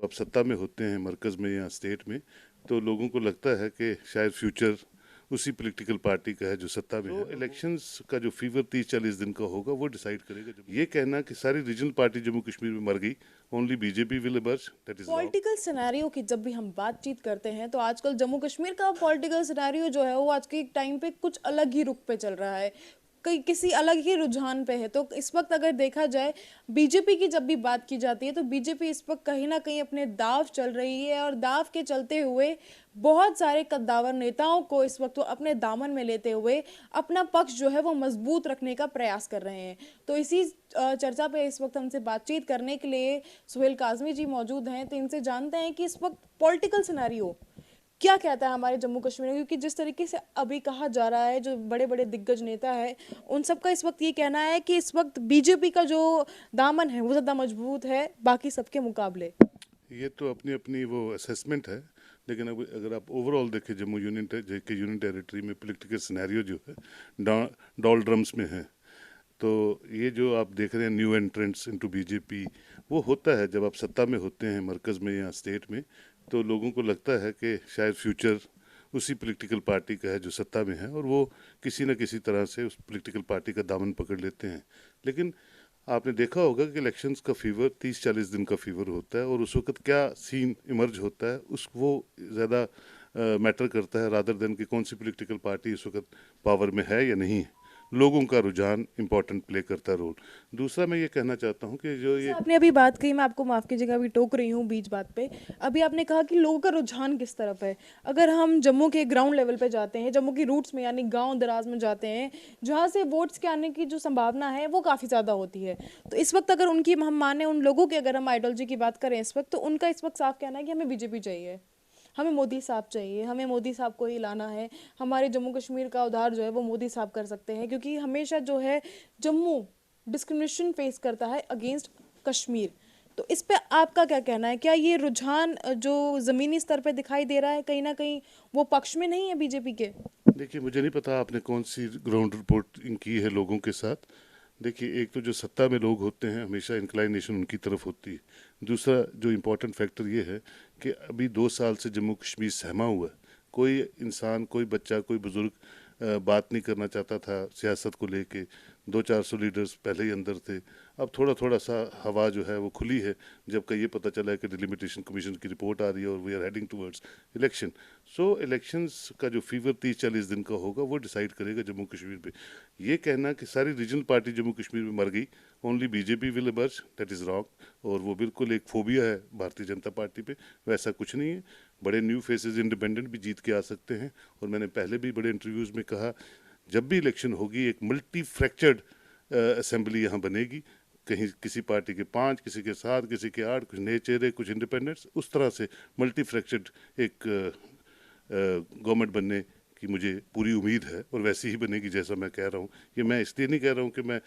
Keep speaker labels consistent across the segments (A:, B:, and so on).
A: अब सत्ता में होते हैं मरकज़ में या स्टेट में, तो लोगों को लगता है कि शायद फ्यूचर उसी पॉलिटिकल पार्टी का है जो सत्ता में है। इलेक्शंस का जो फीवर 30-40 दिन का होगा वो डिसाइड करेगा। जब ये कहना कि सारी रीजनल पार्टी जम्मू कश्मीर में मर गई, only BJP will emerge, that is wrong.
B: Political scenario की जब भी हम बातचीत करते हैं तो आजकल जम्मू कश्मीर का पॉलिटिकल सिनेरियो जो है वो आज के टाइम पे कुछ अलग ही रुख पे चल रहा है, कई किसी अलग ही रुझान पे है। तो इस वक्त अगर देखा जाए बीजेपी की जब भी बात की जाती है तो बीजेपी इस वक्त कहीं ना कहीं अपने दाव चल रही है और दाव के चलते हुए बहुत सारे कद्दावर नेताओं को इस वक्त वो अपने दामन में लेते हुए अपना पक्ष जो है वो मजबूत रखने का प्रयास कर रहे हैं। तो इसी चर्चा पे इस वक्त हमसे बातचीत करने के लिए सुहेल काजमी जी मौजूद हैं। तो इनसे जानते हैं कि इस वक्त पॉलिटिकल सिनेरियो क्या कहता है हमारे जम्मू कश्मीर में, क्योंकि जिस तरीके से अभी कहा जा रहा है जो बड़े बड़े दिग्गज नेता है उन सबका इस वक्त ये कहना है कि इस वक्त बीजेपी का जो दामन है वो ज़्यादा मजबूत है बाकी सबके मुकाबले।
A: ये तो अपनी अपनी वो असेसमेंट है, लेकिन अब अगर आप ओवरऑल देखें जम्मू यूनियन टेरिटरी में पॉलिटिकल सिनेरियो जो है डॉल ड्रम्स में है। तो ये जो आप देख रहे हैं न्यू एंट्रेंट्स इनटू बीजेपी, वो होता है जब आप सत्ता में होते हैं मरकज़ में या स्टेट में, तो लोगों को लगता है कि शायद फ्यूचर उसी पॉलिटिकल पार्टी का है जो सत्ता में है, और वो किसी न किसी तरह से उस पॉलिटिकल पार्टी का दामन पकड़ लेते हैं। लेकिन आपने देखा होगा कि इलेक्शंस का फीवर 30-40 दिन का फीवर होता है, और उस वक्त क्या सीन इमर्ज होता है उस वो ज़्यादा मैटर करता है रादर देन कि कौन सी पॉलिटिकल पार्टी इस वक्त पावर में है या नहीं है। लोगों का रुझान इंपॉर्टेंट प्ले करता है रोल। दूसरा मैं ये कहना चाहता हूँ कि जो
B: जैसे
A: ये
B: आपने अभी बात कही, मैं आपको माफ़ कीजिएगा अभी टोक रही हूँ बीच बात पे। अभी आपने कहा कि लोगों का रुझान किस तरफ है। अगर हम जम्मू के ग्राउंड लेवल पे जाते हैं, जम्मू की रूट्स में यानी गांव दराज में जाते हैं जहाँ से वोट्स के आने की जो संभावना है वो काफ़ी ज़्यादा होती है। तो इस वक्त अगर उनकी हम माने उन लोगों की अगर हम आइडियोलॉजी की बात करें इस वक्त, तो उनका इस वक्त साफ कहना है कि हमें बीजेपी चाहिए, हमें मोदी साहब चाहिए, हमें मोदी साहब को ही लाना है। हमारे जम्मू कश्मीर का उद्धार जो है वो मोदी साहब कर सकते हैं, क्योंकि हमेशा जो है जम्मू डिस्क्रिमिनेशन फेस करता है अगेंस्ट कश्मीर। तो इस पे आपका क्या कहना है? क्या ये रुझान जो ज़मीनी स्तर पे दिखाई दे रहा है कहीं ना कहीं वो पक्ष में नहीं है बीजेपी के?
A: देखिए, मुझे नहीं पता आपने कौन सी ग्राउंड रिपोर्टिंग की है लोगों के साथ। देखिए, एक तो जो सत्ता में लोग होते हैं हमेशा इंक्लाइनेशन उनकी तरफ होती है। दूसरा जो इम्पोर्टेंट फैक्टर ये है कि अभी 2 साल से जम्मू कश्मीर सहमा हुआ है। कोई इंसान, कोई बच्चा, कोई बुजुर्ग बात नहीं करना चाहता था सियासत को लेके। 200-400 लीडर्स पहले ही अंदर थे। अब थोड़ा थोड़ा सा हवा जो है वो खुली है, जबकि ये पता चला है कि डिलिमिटेशन कमीशन की रिपोर्ट आ रही है और we are heading towards election. So elections का जो फीवर 30-40 दिन का होगा वो डिसाइड करेगा जम्मू कश्मीर पे। ये कहना कि सारी रीजनल पार्टी जम्मू कश्मीर में मर गई, only BJP will emerge, that is wrong. और वो बिल्कुल एक फोबिया है भारतीय जनता पार्टी पे। वैसा कुछ नहीं है। बड़े न्यू फेसेस इंडिपेंडेंट भी जीत के आ सकते हैं। और मैंने पहले भी बड़े इंटरव्यूज़ में कहा, जब भी इलेक्शन होगी एक मल्टी फ्रैक्चर्ड असेंबली यहाँ बनेगी। कहीं किसी पार्टी के 5, किसी के 7, किसी के 8, कुछ नए चेहरे, कुछ इंडिपेंडेंट्स, उस तरह से मल्टी फ्रैक्चर्ड एक गवर्नमेंट बनने की मुझे पूरी उम्मीद है, और वैसी ही बनेगी जैसा मैं कह रहा हूँ। ये मैं इसलिए नहीं कह रहा हूँ कि मैं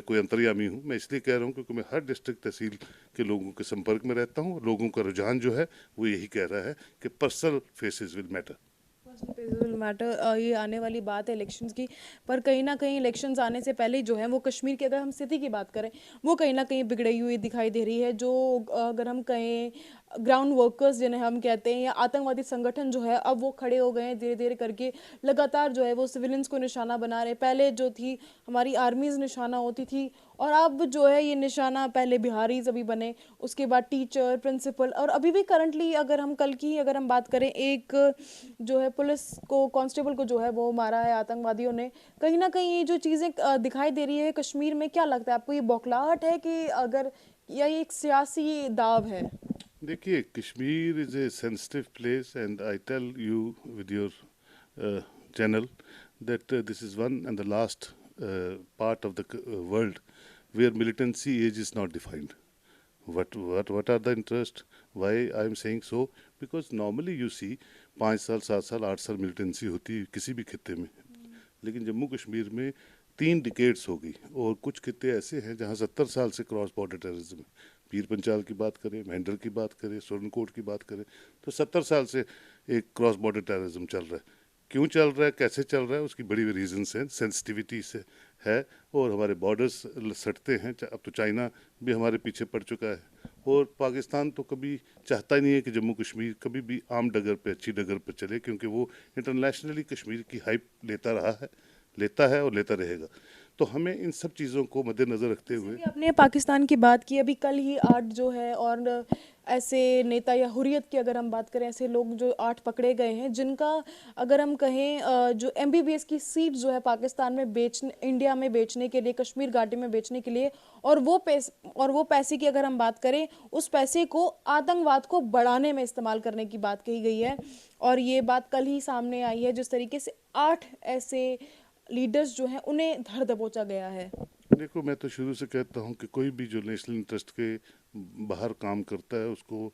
A: कोई अंतर्यामी हूँ, मैं इसलिए कह रहा हूँ क्योंकि मैं हर डिस्ट्रिक्ट तहसील के लोगों के संपर्क में रहता हूँ। लोगों का रुझान जो है वो यही कह रहा है कि personal faces will matter.
B: Will matter, ये आने वाली बात है इलेक्शंस की। पर कहीं ना कहीं इलेक्शंस आने से पहले जो है वो कश्मीर की अगर हम स्थिति की बात करें वो कहीं ना कहीं बिगड़ी हुई दिखाई दे रही है। जो अगर हम कहें ग्राउंड वर्कर्स जिन्हें हम कहते हैं या आतंकवादी संगठन जो है अब वो खड़े हो गए हैं धीरे धीरे करके। लगातार जो है वो सिविलियंस को निशाना बना रहे। पहले जो थी हमारी आर्मीज निशाना होती थी, और अब जो है ये निशाना पहले बिहारीज अभी बने, उसके बाद टीचर, प्रिंसिपल, और अभी भी करंटली अगर हम कल की अगर हम बात करें एक जो है पुलिस को कांस्टेबल को जो है वो मारा है आतंकवादियों ने। कहीं ना कहीं ये जो चीज़ें दिखाई दे रही है कश्मीर में, क्या लगता है आपको ये बौखलाहट है कि अगर या ये एक सियासी दाव है?
A: देखिए, Kashmir is a sensitive place, and I tell you with your channel that this is one and the last part of the world where militancy age is not defined. What are the interest? Why I am saying so? Because normally you see 5 साल, 7 साल, 8 साल militancy होती है किसी भी खित्ते में। लेकिन जम्मू कश्मीर में 3 डिकेड्स हो गई, और कुछ खित्ते ऐसे हैं जहाँ 70 साल से क्रॉस बॉर्डर टेररिज्म है। पीर पंचाल की बात करें, महेंद्र की बात करें, सोरनकोट की बात करें, तो 70 साल से एक क्रॉस बॉर्डर टेररिज्म चल रहा है। क्यों चल रहा है, कैसे चल रहा है, उसकी बड़ी रीजंस हैं। सेंसिटिविटी से है, और हमारे बॉर्डर्स सटते हैं। अब तो चाइना भी हमारे पीछे पड़ चुका है, और पाकिस्तान तो कभी चाहता ही नहीं है कि जम्मू कश्मीर कभी भी आम डगर पे, अच्छी डगर पे चले, क्योंकि वो इंटरनेशनली कश्मीर की हाइप लेता रहा है, लेता है और लेता रहेगा। तो हमें इन सब चीज़ों को मद्देनज़र रखते
B: जैसे
A: हुए,
B: कि आपने पाकिस्तान की बात की, अभी कल ही 8 जो है, और ऐसे नेता या हुर्रियत की अगर हम बात करें, ऐसे लोग जो 8 पकड़े गए हैं, जिनका अगर हम कहें जो एमबीबीएस की सीट जो है पाकिस्तान में बेचने, इंडिया में बेचने के लिए, कश्मीर घाटी में बेचने के लिए, और वो पैसे की अगर हम बात करें, उस पैसे को आतंकवाद को बढ़ाने में इस्तेमाल करने की बात कही गई है। और ये बात कल ही सामने आई है, जिस तरीके से 8 ऐसे लीडर्स जो हैं उन्हें धर दबोचा गया है।
A: देखो मैं तो शुरू से कहता हूँ कि कोई भी जो नेशनल इंटरेस्ट के बाहर काम करता है उसको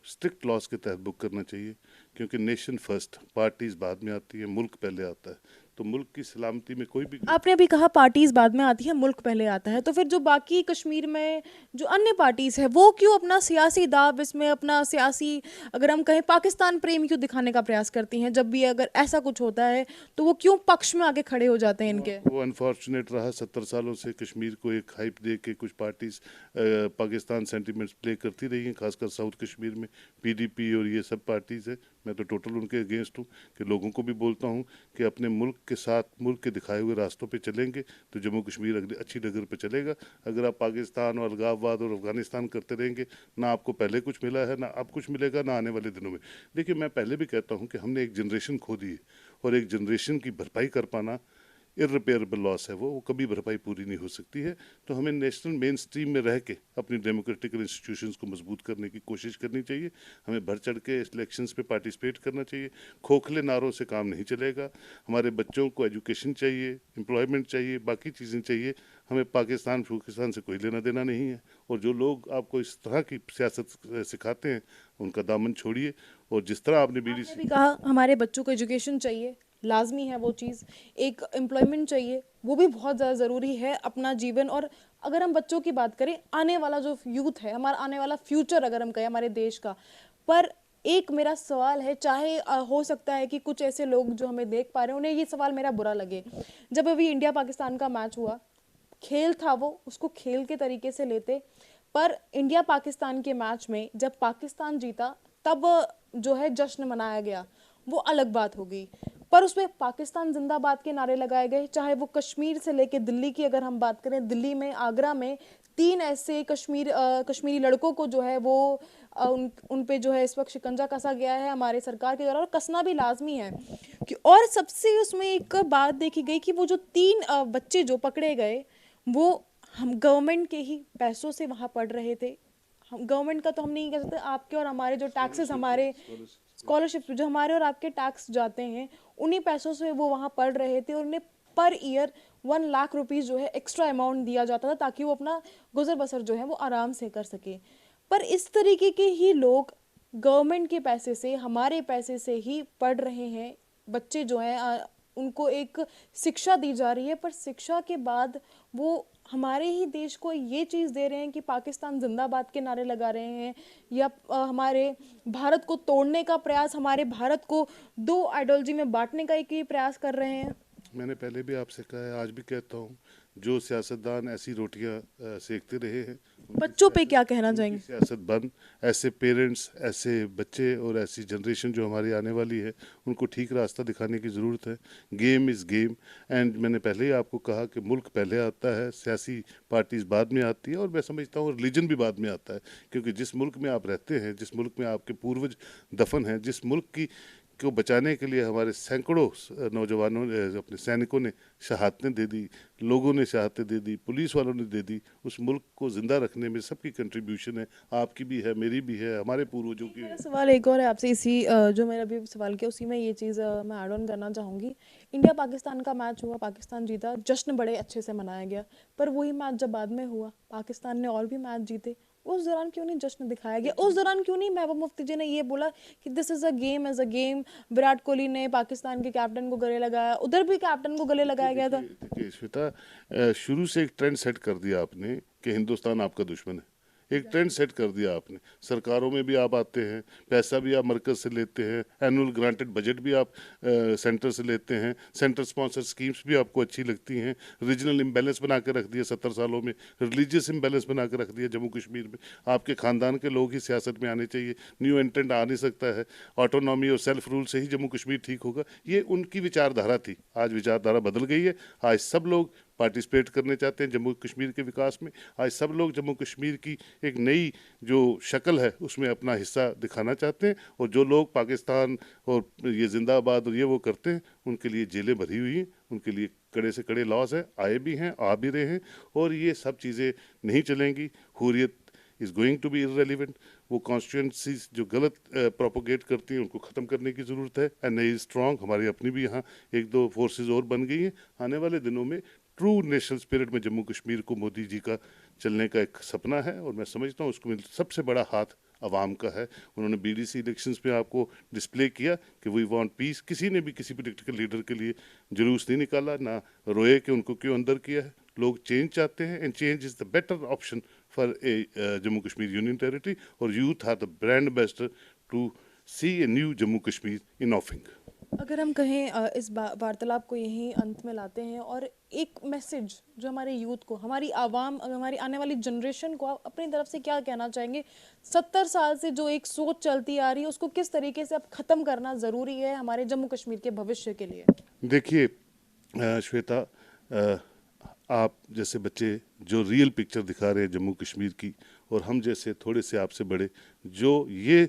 A: स्ट्रिक्ट लॉज के तहत बुक करना चाहिए, क्योंकि नेशन फर्स्ट, पार्टीज बाद में आती है, मुल्क पहले आता है। तो मुल्क की सलामती में कोई भी,
B: आपने अभी कहा पार्टीज बाद में आती है, मुल्क पहले आता है, तो फिर जो बाकी कश्मीर में जो अन्य पार्टीज है, वो क्यों अपना सियासी दाव इसमें, अपना सियासी अगर हम कहें पाकिस्तान प्रेम क्यों दिखाने का प्रयास करती हैं? जब भी अगर ऐसा कुछ होता है तो वो क्यों पक्ष में आके खड़े हो जाते हैं इनके?
A: वो अनफॉर्चुनेट रहा 70 सालों से कश्मीर को एक हाइप दे के कुछ पार्टीज पाकिस्तान सेंटिमेंट्स प्ले करती रही हैं, खासकर साउथ कश्मीर में पीडीपी और ये सब पार्टीज है। मैं तो टोटल उनके अगेंस्ट हूँ, कि लोगों को भी बोलता हूँ कि अपने मुल्क के साथ, मुल्क के दिखाए हुए रास्तों पे चलेंगे तो जम्मू कश्मीर अगली अच्छी डगर पे चलेगा। अगर आप पाकिस्तान और अलगाववाद और अफगानिस्तान करते रहेंगे, ना आपको पहले कुछ मिला है, ना अब कुछ मिलेगा, ना आने वाले दिनों में। देखिए मैं पहले भी कहता हूँ कि हमने एक जनरेशन खो दी है, और एक जनरेशन की भरपाई कर पाना इररिपेयरेबल लॉस है, वो कभी भरपाई पूरी नहीं हो सकती है। तो हमें नेशनल मेन स्ट्रीम में रह के अपनी डेमोक्रेटिक इंस्टीट्यूशंस को मजबूत करने की कोशिश करनी चाहिए। हमें बढ़ चढ़ के इलेक्शंस पे पार्टिसिपेट करना चाहिए। खोखले नारों से काम नहीं चलेगा। हमारे बच्चों को एजुकेशन चाहिए, एम्प्लॉयमेंट चाहिए, बाकी चीज़ें चाहिए। हमें पाकिस्तान से कोई लेना देना नहीं है। और जो लोग आपको इस तरह की सियासत सिखाते हैं, उनका दामन छोड़िए। और जिस तरह आपने बीडी
B: आपने भी कहा हमारे बच्चों को एजुकेशन चाहिए, लाजमी है वो चीज़, एक एम्प्लॉयमेंट चाहिए, वो भी बहुत ज़्यादा ज़रूरी है अपना जीवन। और अगर हम बच्चों की बात करें, आने वाला जो यूथ है, हमारा आने वाला फ्यूचर अगर हम कहें हमारे देश का, पर एक मेरा सवाल है, चाहे हो सकता है कि कुछ ऐसे लोग जो हमें देख पा रहे हैं उन्हें ये सवाल मेरा बुरा लगे। जब अभी इंडिया पाकिस्तान का मैच हुआ, खेल था वो, उसको खेल के तरीके से लेते, पर इंडिया पाकिस्तान के मैच में जब पाकिस्तान जीता, तब जो है जश्न मनाया गया, वो अलग बात हो गई। पर उसमें पाकिस्तान जिंदाबाद के नारे लगाए गए, चाहे वो कश्मीर से लेके दिल्ली की अगर हम बात करें, दिल्ली में, आगरा में 3 ऐसे कश्मीरी लड़कों को जो है वो उन पे जो है इस वक्त शिकंजा कसा गया है हमारे सरकार के द्वारा, और कसना भी लाजमी है कि। और सबसे उसमें एक बात देखी गई कि वो जो 3 बच्चे जो पकड़े गए, वो हम गवर्नमेंट के ही पैसों से वहाँ पढ़ रहे थे। हम गवर्नमेंट का तो हम नहीं कह सकते, आपके और हमारे जो टैक्सेस, हमारे स्कॉलरशिप जो हमारे और आपके टैक्स जाते हैं, उन्हीं पैसों से वो वहाँ पढ़ रहे थे, और उन्हें पर ईयर 1 लाख रुपीज़ जो है एक्स्ट्रा अमाउंट दिया जाता था, ताकि वो अपना गुजर बसर जो है वो आराम से कर सके। पर इस तरीके के ही लोग गवर्नमेंट के पैसे से, हमारे पैसे से ही पढ़ रहे हैं। बच्चे जो हैं उनको एक शिक्षा दी जा रही है, पर शिक्षा के बाद वो हमारे ही देश को ये चीज़ दे रहे हैं कि पाकिस्तान जिंदाबाद के नारे लगा रहे हैं, या हमारे भारत को तोड़ने का प्रयास, हमारे भारत को 2 आइडियोलॉजी में बांटने का एक ही प्रयास कर रहे हैं।
A: मैंने पहले भी आपसे कहा है, आज भी कहता हूँ, जो सियासतदान ऐसी रोटियां सेकते रहे हैं,
B: बच्चों पे क्या कहना
A: उनकी
B: चाहेंगे?
A: सियासत बंद। ऐसे पेरेंट्स, ऐसे बच्चे और ऐसी जनरेशन जो हमारी आने वाली है, उनको ठीक रास्ता दिखाने की ज़रूरत है। गेम इज़ गेम, एंड मैंने पहले ही आपको कहा कि मुल्क पहले आता है, सियासी पार्टीज बाद में आती है, और मैं समझता हूँ रिलीजन भी बाद में आता है। क्योंकि जिस मुल्क में आप रहते हैं, जिस मुल्क में आपके पूर्वज दफन हैं, जिस मुल्क की को बचाने के लिए हमारे सैकड़ों नौजवानों ने, अपने सैनिकों ने शहादतें दे दी, लोगों ने शहादतें दे दी, पुलिस वालों ने दे दी, उस मुल्क को ज़िंदा रखने में सबकी कंट्रीब्यूशन है। आपकी भी है, मेरी भी है, हमारे पूर्वजों की
B: मेरा
A: है।
B: सवाल एक और है आपसे, इसी जो मेरा भी सवाल किया उसी में ये चीज़ मैं ऐड ऑन करना चाहूँगी। इंडिया पाकिस्तान का मैच हुआ, पाकिस्तान जीता, जश्न बड़े अच्छे से मनाया गया, पर वही मैच जब बाद में हुआ, पाकिस्तान ने और भी मैच जीते, उस दौरान क्यों नहीं जश्न दिखाया गया? उस दौरान क्यों नहीं महबूब मुफ्ती जी ने ये बोला कि this is a game, as a game? Virat Kohli ने पाकिस्तान के कैप्टन को गले लगाया, उधर भी कैप्टन को गले लगाया गया था।
A: देखिए श्वेता, शुरू से एक ट्रेंड सेट कर दिया आपने कि हिंदुस्तान आपका दुश्मन है। एक ट्रेंड सेट कर दिया आपने। सरकारों में भी आप आते हैं, पैसा भी आप मरकज़ से लेते हैं, एनुअल ग्रांटेड बजट भी आप सेंटर से लेते हैं, सेंटर स्पॉन्सर स्कीम्स भी आपको अच्छी लगती हैं, रीजनल इम्बैलेंस बना के रख दिया 70 सालों में, रिलीजियस इम्बैलेंस बना के रख दिया जम्मू कश्मीर में। आपके ख़ानदान के लोग ही सियासत में आने चाहिए, न्यू एंट्रेंट आ नहीं सकता है, ऑटोनॉमी और सेल्फ रूल से ही जम्मू कश्मीर ठीक होगा। ये उनकी विचारधारा थी। आज विचारधारा बदल गई है। आज सब लोग पार्टिसिपेट करने चाहते हैं जम्मू कश्मीर के विकास में। आज सब लोग जम्मू कश्मीर की एक नई जो शक्ल है उसमें अपना हिस्सा दिखाना चाहते हैं। और जो लोग पाकिस्तान और ये जिंदाबाद और ये वो करते हैं, उनके लिए जेलें भरी हुई हैं, उनके लिए कड़े से कड़े लॉज हैं, आए भी हैं, आ भी रहे हैं। और ये सब चीज़ें नहीं चलेंगी। Hurriyat is going to be irrelevant. वो कॉन्स्टिट्यूंसीज जो गलत प्रोपोगेट करती हैं उनको ख़त्म करने की ज़रूरत है। एन आई स्ट्रॉन्ग, हमारी अपनी भी यहाँ एक दो फोर्सेज और बन गई हैं। आने वाले दिनों में ट्रू नेशनल स्पिरिट में जम्मू कश्मीर को मोदी जी का चलने का एक सपना है। और मैं समझता हूँ उसको सबसे बड़ा हाथ अवाम का है। उन्होंने बीडीसी इलेक्शंस में आपको डिस्प्ले किया कि वी वांट पीस। किसी ने भी किसी पॉलिटिकल लीडर के लिए जुलूस नहीं निकाला, ना रोए कि उनको क्यों अंदर किया है। लोग चेंज चाहते हैं, and change is the better option for a Jammu Kashmir union territory. और youth are the brand ambassador to see a new Jammu Kashmir in offing.
B: अगर हम कहें इस वार्तालाप को यहीं अंत में लाते हैं और एक मैसेज जो हमारे यूथ को, हमारी आवाम, हमारी आने वाली जनरेशन को आप अपनी तरफ से क्या कहना चाहेंगे? 70 साल से जो एक सोच चलती आ रही है उसको किस तरीके से अब ख़त्म करना ज़रूरी है हमारे जम्मू कश्मीर के भविष्य के लिए?
A: देखिए श्वेता, आप जैसे बच्चे जो रियल पिक्चर दिखा रहे हैं जम्मू कश्मीर की, और हम जैसे थोड़े से आपसे बड़े जो ये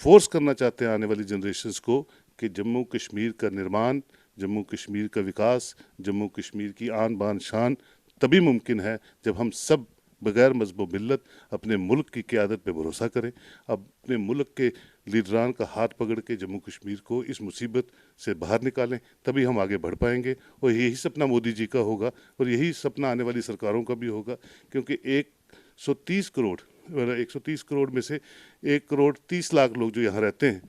A: फोर्स करना चाहते हैं आने वाली जनरेशन्स को कि जम्मू कश्मीर का निर्माण, जम्मू कश्मीर का विकास, जम्मू कश्मीर की आन बान शान तभी मुमकिन है जब हम सब बगैर मजहब व मिल्लत अपने मुल्क की क़यादत पे भरोसा करें। अपने मुल्क के लीडरान का हाथ पकड़ के जम्मू कश्मीर को इस मुसीबत से बाहर निकालें, तभी हम आगे बढ़ पाएंगे। और यही सपना मोदी जी का होगा और यही सपना आने वाली सरकारों का भी होगा। क्योंकि 130 करोड़ 130 करोड़ में से 1 करोड़ 30 लाख लोग जो यहाँ रहते हैं,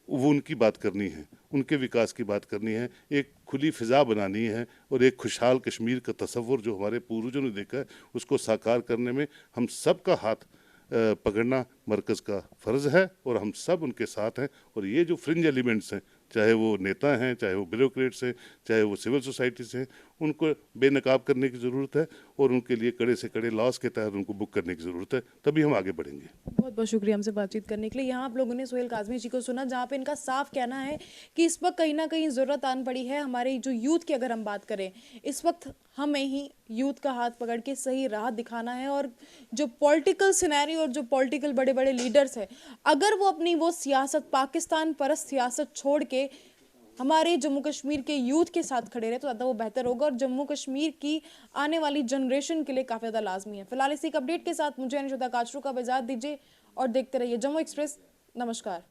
A: वो उनकी बात करनी है, उनके विकास की बात करनी है, एक खुली फ़िज़ा बनानी है और एक खुशहाल कश्मीर का तसव्वुर जो हमारे पूर्वजों ने देखा है उसको साकार करने में हम सब का हाथ पकड़ना मरकज़ का फ़र्ज़ है। और हम सब उनके साथ हैं। और ये जो फ्रिंज एलिमेंट्स हैं, चाहे वो नेता हैं, चाहे वो ब्यूरोक्रेट्स हैं, चाहे वो सिविल सोसाइटीज़ हैं, उनको बेनकाब करने की ज़रूरत है और उनके लिए कड़े से कड़े लॉज के तहत उनको बुक करने की ज़रूरत है, तभी हम आगे बढ़ेंगे।
B: बहुत बहुत शुक्रिया हमसे बातचीत करने के लिए। यहाँ आप लोगों ने सोहेल काज़मी जी को सुना, जहाँ पे इनका साफ कहना है कि इस वक्त कहीं ना कहीं ज़रूरत आन पड़ी है हमारे जो यूथ की। अगर हम बात करें, इस वक्त हमें ही यूथ का हाथ पकड़ के सही राह दिखाना है। और जो पॉलिटिकल सिनेरियो और जो पॉलिटिकल बड़े बड़े लीडर्स हैं, अगर वो अपनी वो सियासत, पाकिस्तान परस्त सियासत छोड़ के हमारे जम्मू कश्मीर के यूथ के साथ खड़े रहे तो ज़्यादा वो बेहतर होगा और जम्मू कश्मीर की आने वाली जनरेशन के लिए काफ़ी ज़्यादा लाजमी है। फिलहाल इसी अपडेट के साथ मुझे अनुषा काचरू का इजाज़त दीजिए और देखते रहिए जम्मू एक्सप्रेस। नमस्कार।